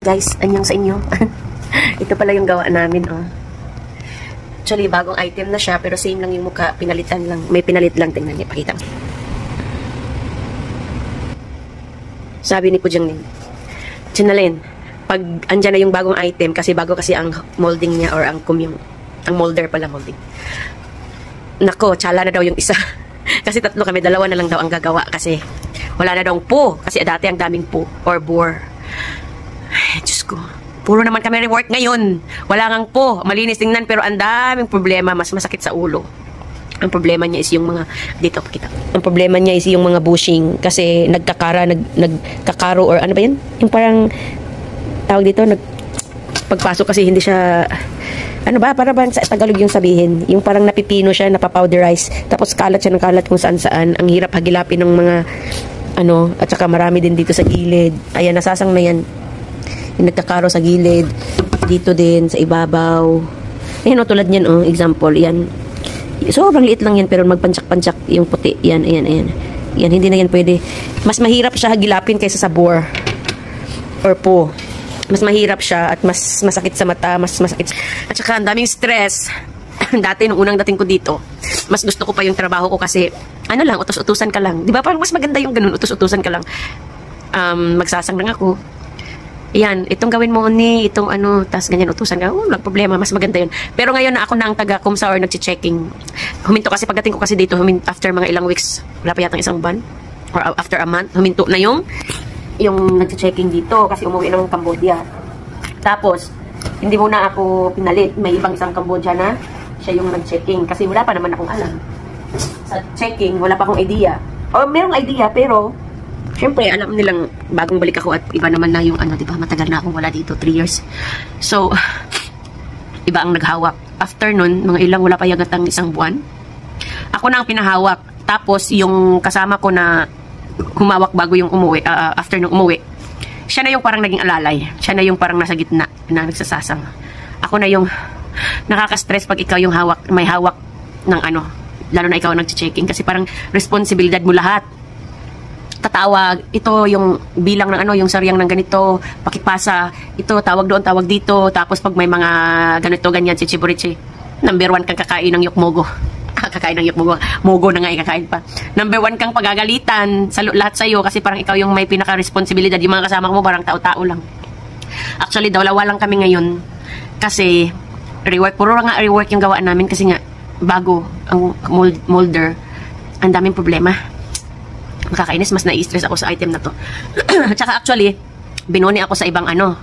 Guys, anyang sa inyo. Ito pala yung gawa namin, oh. Actually, bagong item na siya, pero same lang yung mukha. Pinalitan lang. May pinalit lang. Tingnan niyo, pakita. Sabi ni Pujanglin, Chinalin, pag andyan na yung bagong item, kasi bago kasi ang molding niya or ang molder pala molding. Nako, tsala na daw yung isa. Kasi tatlo kami, dalawa na lang daw ang gagawa kasi wala na daw po. Kasi dati ang daming po or bore. Ay, Diyos ko. Puro naman kami rework ngayon. Wala ngang po. Malinis tingnan pero ang daming problema. Mas masakit sa ulo. Ang problema niya is yung mga... Dito, pakita. Ang problema niya is yung mga bushing. Kasi nagkakaro or ano ba yan? Yung parang... Tawag dito, pagpasok kasi hindi siya... Ano ba? Para ba sa Tagalog yung sabihin? Yung parang napipino siya, napapowderize. Tapos kalat siya ng kalat kung saan-saan. Ang hirap hagilapin ng mga... Ano, at saka marami din dito sa gilid. Ayan, nasasang na yan. Yung nagkakaro sa gilid, dito din, sa ibabaw. Ayan o, tulad yan o, example, yan. Sobrang liit lang yan, pero magpansak-pansak yung puti. Yan, ayan, ayan. Yan, hindi na yan pwede. Mas mahirap siya hagilapin kaysa sa bore. Or po. Mas mahirap siya at mas masakit sa mata, mas masakit. At saka, ang daming stress. Dati, nung unang dating ko dito, mas gusto ko pa yung trabaho ko kasi, ano lang, utos-utusan ka lang. Di ba? Parang mas maganda yung ganun, utos-utusan ka lang. Magsasang lang ako. Yan, itong gawin mo ni, itong ano, tas ganyan utusan ka, walang problema, mas maganda yun. Pero ngayon na ako na ang taga-kumsa or nag-checking. Huminto kasi, pagdating ko kasi dito, after mga ilang weeks, wala pa yatang isang buwan, or after a month, huminto na yung nag-checking dito, kasi umuwi ng Cambodia. Tapos, hindi muna ako pinalit, may ibang isang Cambodia na, siya yung nag-checking, kasi wala pa naman akong alam. Sa checking, wala pa akong idea. O, merong idea, pero, siyempre, alam nilang bagong balik ako at iba naman na yung ano, diba? Matagal na akong wala dito, 3 years. So, iba ang naghawak. After nun, mga ilang wala pa yagatang isang buwan. Ako na ang pinahawak. Tapos, yung kasama ko na humawak bago yung umuwi, after nung umuwi, siya na yung parang naging alalay. Siya na yung parang nasa gitna na nagsasasang. Ako na yung nakaka-stress pag ikaw yung hawak, may hawak ng ano, lalo na ikaw nag-checking kasi parang responsibilidad mo lahat. Tatawag, ito yung bilang ng ano, yung saryang ng ganito, pakipasa, ito, tawag doon, tawag dito, tapos pag may mga ganito, ganyan, si Chiburichi, number 1 kang kakain ng yukmogo. Kakain ng yukmogo, mogo na nga ikakain pa. Number 1 kang pagagalitan sa lahat sa'yo kasi parang ikaw yung may pinaka-responsibilidad, yung mga kasama mo parang tao-tao lang. Actually, dalawa lang kami ngayon kasi rework, puro nga rework yung gawa namin kasi nga bago ang molder, ang daming problema. Makakainis, mas nai-stress ako sa item na to. Tsaka actually, binoni ako sa ibang ano,